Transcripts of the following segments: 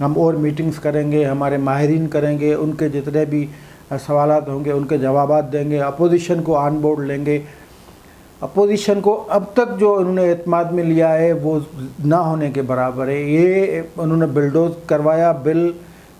ہم اور میٹنگز کریں گے، ہمارے ماہرین کریں گے، ان کے جتنے بھی سوالات ہوں گے ان کے جوابات دیں گے، اپوزیشن کو آن بورڈ لیں گے۔ اپوزیشن کو اب تک جو انہوں نے اعتماد میں لیا ہے وہ نہ ہونے کے برابر ہے۔ یہ انہوں نے بلڈوز کروایا بل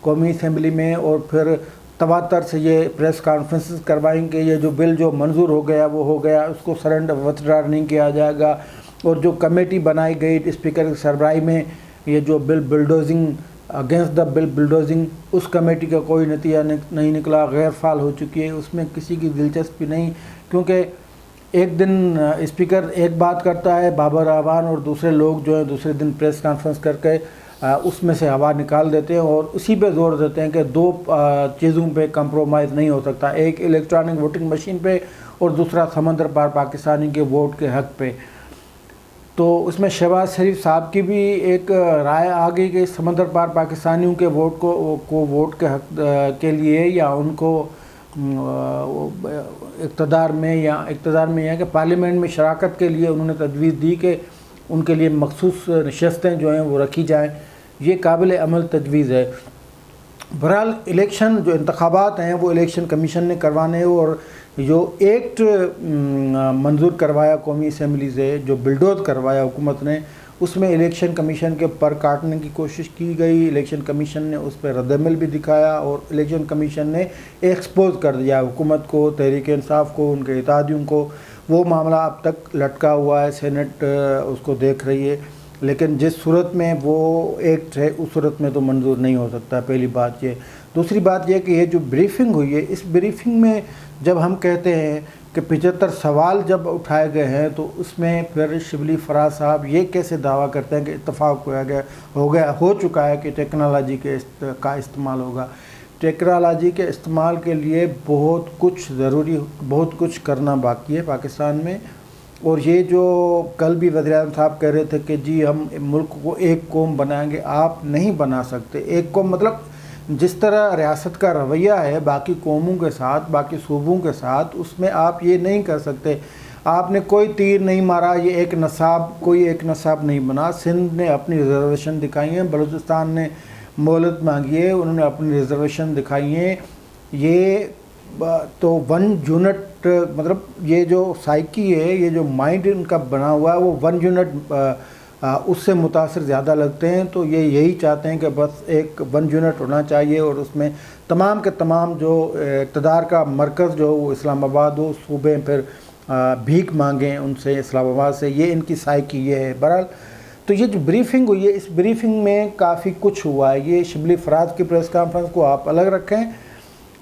قومی اسمبلی میں، اور پھر تواتر سے یہ پریس کانفرنسز کروائیں کہ یہ جو بل جو منظور ہو گیا وہ ہو گیا، اس کو سرنڈر وتھڈرا نہیں کیا جائے گا، اور جو کمیٹی بنائی گئی اسپیکر کی سربراہی میں یہ جو بلڈوزنگ اگینسٹ دا بلڈوزنگ، اس کمیٹی کا کوئی نتیجہ نہیں نکلا، غیر فعال ہو چکی ہے، اس میں کسی کی دلچسپی نہیں، کیونکہ ایک دن اسپیکر ایک بات کرتا ہے بابر اعوان، اور دوسرے لوگ جو ہیں دوسرے دن پریس کانفرنس کر کے اس میں سے ہوا نکال دیتے ہیں، اور اسی پہ زور دیتے ہیں کہ دو چیزوں پہ کمپرومائز نہیں ہو سکتا، ایک الیکٹرانک ووٹنگ مشین پہ اور دوسرا سمندر پار پاکستانی کے ووٹ کے حق پہ۔ تو اس میں شہباز شریف صاحب کی بھی ایک رائے آ گئی کہ سمندر پار پاکستانیوں کے ووٹ کو ووٹ کے حق کے لیے، یا ان کو اقتدار میں یا کہ پارلیمنٹ میں شراکت کے لیے انہوں نے تجویز دی کہ ان کے لیے مخصوص نشستیں جو ہیں وہ رکھی جائیں، یہ قابل عمل تجویز ہے۔ بہرحال الیکشن جو انتخابات ہیں وہ الیکشن کمیشن نے کروانے، اور جو ایکٹ منظور کروایا قومی اسمبلی سے، جو بلڈوز کروایا حکومت نے، اس میں الیکشن کمیشن کے پر کاٹنے کی کوشش کی گئی، الیکشن کمیشن نے اس پہ رد عمل بھی دکھایا، اور الیکشن کمیشن نے ایکسپوز کر دیا حکومت کو، تحریک انصاف کو، ان کے اتحادیوں کو۔ وہ معاملہ اب تک لٹکا ہوا ہے، سینٹ اس کو دیکھ رہی ہے، لیکن جس صورت میں وہ ایکٹ ہے اس صورت میں تو منظور نہیں ہو سکتا، پہلی بات یہ۔ دوسری بات یہ کہ یہ جو بریفنگ ہوئی ہے، اس بریفنگ میں جب ہم کہتے ہیں کہ 75 سوال جب اٹھائے گئے ہیں، تو اس میں پھر شبلی فراز صاحب یہ کیسے دعویٰ کرتے ہیں کہ اتفاق ہو چکا ہے کہ ٹیکنالوجی کا استعمال ہوگا۔ ٹیکنالوجی کے استعمال کے لیے بہت کچھ کرنا باقی ہے پاکستان میں، اور یہ جو کل بھی وزیر اعظم صاحب کہہ رہے تھے کہ جی ہم ملک کو ایک قوم بنائیں گے، آپ نہیں بنا سکتے ایک قوم۔ مطلب جس طرح ریاست کا رویہ ہے باقی قوموں کے ساتھ، باقی صوبوں کے ساتھ، اس میں آپ یہ نہیں کر سکتے۔ آپ نے کوئی تیر نہیں مارا، کوئی ایک نصاب نہیں بنا۔ سندھ نے اپنی ریزرویشن دکھائی ہیں، بلوچستان نے مہلت مانگی ہے، انہوں نے اپنی ریزرویشن دکھائی ہیں۔ یہ تو 1 یونٹ، مطلب یہ جو سائیکی ہے، یہ جو مائنڈ ان کا بنا ہوا ہے، وہ 1 یونٹ اس سے متاثر زیادہ لگتے ہیں۔ تو یہ یہی چاہتے ہیں کہ بس ایک 1 یونٹ ہونا چاہیے، اور اس میں تمام کے تمام جو اقتدار کا مرکز جو وہ اسلام آباد ہو، صوبے پھر بھیک مانگیں ان سے اسلام آباد سے، یہ ان کی سائیکی یہ ہے۔ بہرحال تو یہ جو بریفنگ ہوئی ہے، اس بریفنگ میں کافی کچھ ہوا ہے۔ یہ شبلی فراز کی پریس کانفرنس کو آپ الگ رکھیں،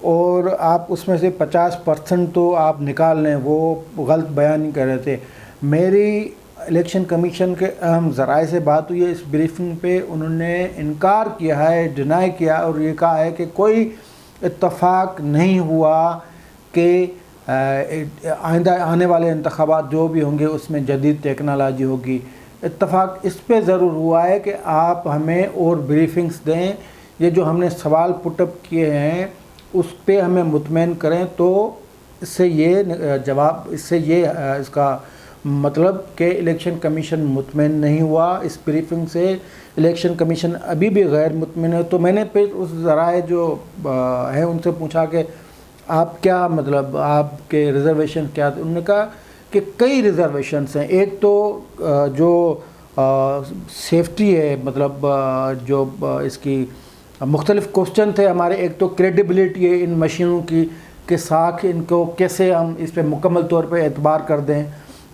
اور آپ اس میں سے 50% تو آپ نکال لیں، وہ غلط بیان نہیں کر رہے تھے۔ میری الیکشن کمیشن کے اہم ذرائع سے بات ہوئی ہے اس بریفنگ پہ، انہوں نے انکار کیا ہے، ڈینائی کیا، اور یہ کہا ہے کہ کوئی اتفاق نہیں ہوا کہ آنے والے انتخابات جو بھی ہوں گے اس میں جدید ٹیکنالوجی ہوگی۔ اتفاق اس پہ ضرور ہوا ہے کہ آپ ہمیں اور بریفنگز دیں، یہ جو ہم نے سوال پٹ اپ کیے ہیں اس پہ ہمیں مطمئن کریں۔ تو اس سے یہ اس کا مطلب کہ الیکشن کمیشن مطمئن نہیں ہوا اس بریفنگ سے، الیکشن کمیشن ابھی بھی غیر مطمئن ہے۔ تو میں نے پھر اس ذرائع جو ہیں ان سے پوچھا کہ آپ کیا مطلب آپ کے ریزرویشن کیا تھے؟ انہوں نے کہا کہ کئی ریزرویشنس ہیں۔ ایک تو جو سیفٹی ہے، مطلب جو اس کی مختلف کوسچن تھے ہمارے، ایک تو کریڈیبلٹی ہے ان مشینوں کی کہ ساکھ ان کو کیسے ہم اس پہ مکمل طور پہ اعتبار کر دیں۔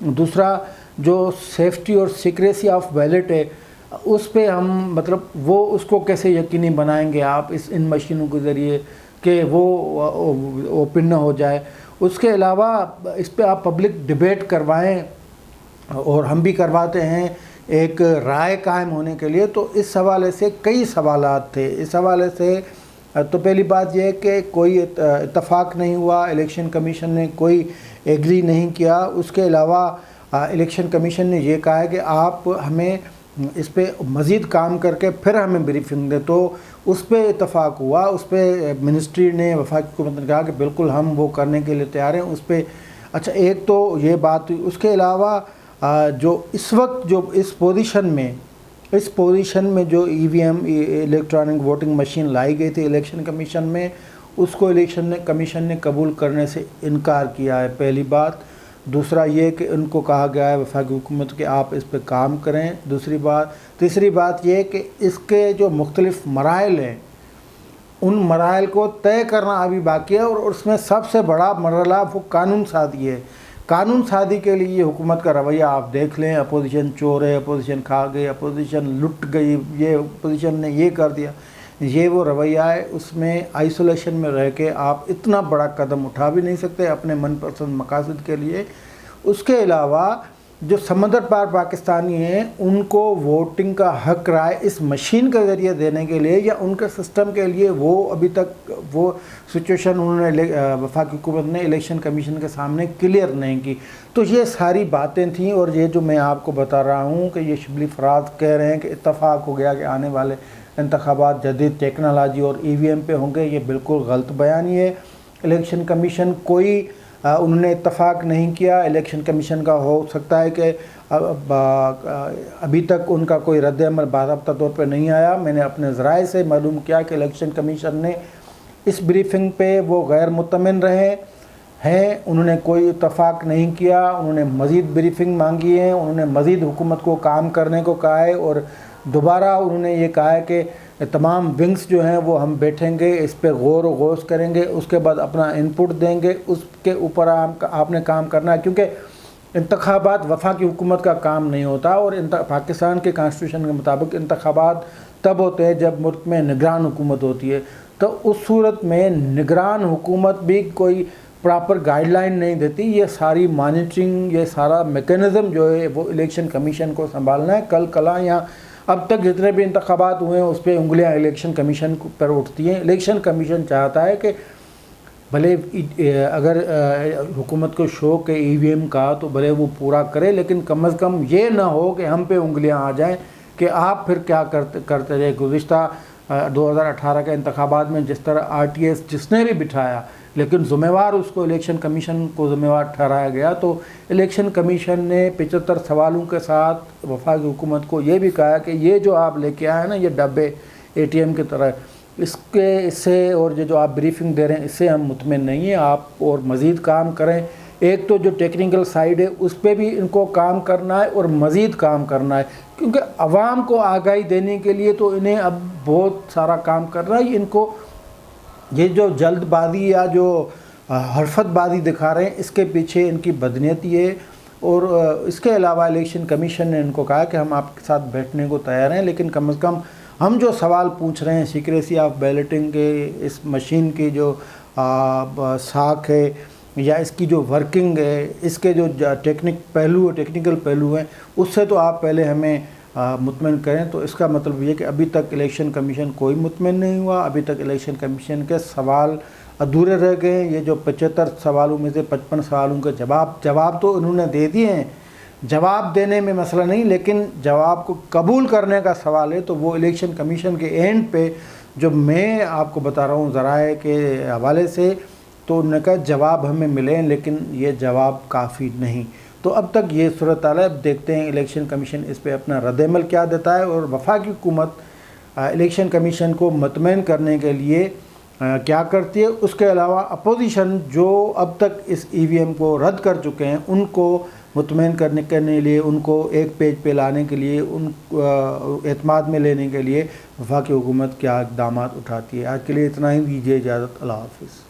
دوسرا جو سیفٹی اور سیکریسی آف بیلٹ ہے، اس پہ ہم مطلب وہ اس کو کیسے یقینی بنائیں گے آپ ان مشینوں کے ذریعے کہ وہ اوپن نہ ہو جائے۔ اس کے علاوہ اس پہ آپ پبلک ڈیبیٹ کروائیں، اور ہم بھی کرواتے ہیں ایک رائے قائم ہونے کے لیے۔ تو اس حوالے سے کئی سوالات تھے۔ اس حوالے سے تو پہلی بات یہ ہے کہ کوئی اتفاق نہیں ہوا، الیکشن کمیشن نے کوئی ایگری نہیں کیا۔ اس کے علاوہ الیکشن کمیشن نے یہ کہا ہے کہ آپ ہمیں اس پہ مزید کام کر کے پھر ہمیں بریفنگ دیں۔ تو اس پہ اتفاق ہوا، اس پہ منسٹری نے، وفاقی حکومت نے کہا کہ بالکل ہم وہ کرنے کے لیے تیار ہیں اس پہ۔ اچھا، ایک تو یہ بات ہوئی۔ اس کے علاوہ جو اس وقت جو اس پوزیشن میں اس پوزیشن میں جو ای وی ایم الیکٹرانک ووٹنگ مشین لائی گئی تھی الیکشن کمیشن میں، اس کو الیکشن کمیشن نے قبول کرنے سے انکار کیا ہے، پہلی بات۔ دوسرا یہ کہ ان کو کہا گیا ہے وفاقی حکومت کہ آپ اس پہ کام کریں، دوسری بات۔ تیسری بات یہ کہ اس کے جو مختلف مراحل ہیں ان مراحل کو طے کرنا ابھی باقی ہے، اور اس میں سب سے بڑا مرحلہ وہ قانون سازی ہے۔ قانون سازی کے لیے یہ حکومت کا رویہ آپ دیکھ لیں، اپوزیشن چور ہے، اپوزیشن کھا گئی، اپوزیشن لٹ گئی، یہ اپوزیشن نے یہ کر دیا، یہ وہ رویہ ہے۔ اس میں آئسولیشن میں رہ کے آپ اتنا بڑا قدم اٹھا بھی نہیں سکتے اپنے من پسند مقاصد کے لیے۔ اس کے علاوہ جو سمندر پار پاکستانی ہیں ان کو ووٹنگ کا حق رائے اس مشین کے ذریعے دینے کے لیے یا ان کے سسٹم کے لیے وہ ابھی تک وہ سچویشن انہوں نے وفاقی حکومت نے الیکشن کمیشن کے سامنے کلیئر نہیں کی۔ تو یہ ساری باتیں تھیں، اور یہ جو میں آپ کو بتا رہا ہوں کہ یہ شبلی فراز کہہ رہے ہیں کہ اتفاق ہو گیا کہ آنے والے انتخابات جدید ٹیکنالوجی اور ای وی ایم پہ ہوں گے، یہ بالکل غلط بیانی ہے۔ الیکشن کمیشن کوئی انہوں نے اتفاق نہیں کیا۔ الیکشن کمیشن کا ہو سکتا ہے کہ ابھی تک ان کا کوئی رد عمل باضابطہ طور پہ نہیں آیا۔ میں نے اپنے ذرائع سے معلوم کیا کہ الیکشن کمیشن نے اس بریفنگ پہ وہ غیر مطمئن رہے ہیں، انہوں نے کوئی اتفاق نہیں کیا، انہوں نے مزید بریفنگ مانگی ہے، انہوں نے مزید حکومت کو کام کرنے کو کہا ہے، اور دوبارہ انہوں نے یہ کہا ہے کہ تمام ونگز جو ہیں وہ ہم بیٹھیں گے، اس پہ غور و غوص کریں گے، اس کے بعد اپنا انپٹ دیں گے، اس کے اوپر آپ نے کام کرنا ہے، کیونکہ انتخابات وفاقی حکومت کا کام نہیں ہوتا، اور پاکستان کے کانسٹیٹیوشن کے مطابق انتخابات تب ہوتے ہیں جب ملک میں نگران حکومت ہوتی ہے۔ تو اس صورت میں نگران حکومت بھی کوئی پراپر گائیڈ لائن نہیں دیتی، یہ ساری مانیٹرنگ، یہ سارا میکینزم جو ہے وہ الیکشن کمیشن کو سنبھالنا ہے۔ کل کلاں یا اب تک جتنے بھی انتخابات ہوئے ہیں اس پہ انگلیاں الیکشن کمیشن پر اٹھتی ہیں۔ الیکشن کمیشن چاہتا ہے کہ بھلے اگر حکومت کو شوق ہے ای وی ایم کا تو بھلے وہ پورا کرے، لیکن کم از کم یہ نہ ہو کہ ہم پہ انگلیاں آ جائیں کہ آپ پھر کیا کرتے رہے۔ گزشتہ 2018 کے انتخابات میں جس طرح آر ٹی ایس جس نے بھی بٹھایا، لیکن ذمہ اس کو الیکشن کمیشن کو ذمہ ٹھہرایا گیا۔ تو الیکشن کمیشن نے 75 سوالوں کے ساتھ وفاقی حکومت کو یہ بھی کہا کہ یہ جو آپ لے کے آئے ہیں نا، یہ ڈبے اے ٹی ایم کی طرح، اس سے اور یہ جو آپ بریفنگ دے رہے ہیں اس سے ہم مطمئن نہیں ہیں، آپ اور مزید کام کریں۔ ایک تو جو ٹیکنیکل سائیڈ ہے اس پہ بھی ان کو کام کرنا ہے اور مزید کام کرنا ہے، کیونکہ عوام کو آگاہی دینے کے لیے تو انہیں اب بہت سارا کام کرنا ہے۔ ان کو یہ جو جلد بازی یا جو حرفت بازی دکھا رہے ہیں اس کے پیچھے ان کی بدنیتی ہے۔ اور اس کے علاوہ الیکشن کمیشن نے ان کو کہا کہ ہم آپ کے ساتھ بیٹھنے کو تیار ہیں، لیکن کم از کم ہم جو سوال پوچھ رہے ہیں سیکریسی آف بیلٹنگ کے، اس مشین کی جو ساکھ ہے یا اس کی جو ورکنگ ہے، اس کے جو ٹیکنیکل پہلو ہیں، اس سے تو آپ پہلے ہمیں مطمئن کریں۔ تو اس کا مطلب یہ کہ ابھی تک الیکشن کمیشن کوئی مطمئن نہیں ہوا، ابھی تک الیکشن کمیشن کے سوال ادھورے رہ گئے ہیں۔ یہ جو 75 سوالوں میں سے 55 سوالوں کے جواب تو انہوں نے دے دیے ہیں، جواب دینے میں مسئلہ نہیں، لیکن جواب کو قبول کرنے کا سوال ہے۔ تو وہ الیکشن کمیشن کے اینڈ پہ جو میں آپ کو بتا رہا ہوں ذرائع کے حوالے سے، تو انہوں نے کہا جواب ہمیں ملیں، لیکن یہ جواب کافی نہیں۔ تو اب تک یہ صورتحال ہے۔ اب دیکھتے ہیں الیکشن کمیشن اس پہ اپنا رد عمل کیا دیتا ہے، اور وفاقی حکومت الیکشن کمیشن کو مطمئن کرنے کے لیے کیا کرتی ہے۔ اس کے علاوہ اپوزیشن جو اب تک اس ای وی ایم کو رد کر چکے ہیں ان کو مطمئن کرنے کے لیے، ان کو ایک پیج پہ لانے کے لیے، ان اعتماد میں لینے کے لیے وفاقی حکومت کیا اقدامات اٹھاتی ہے۔ آج کے لیے اتنا ہی، دیجیے اجازت، اللہ حافظ۔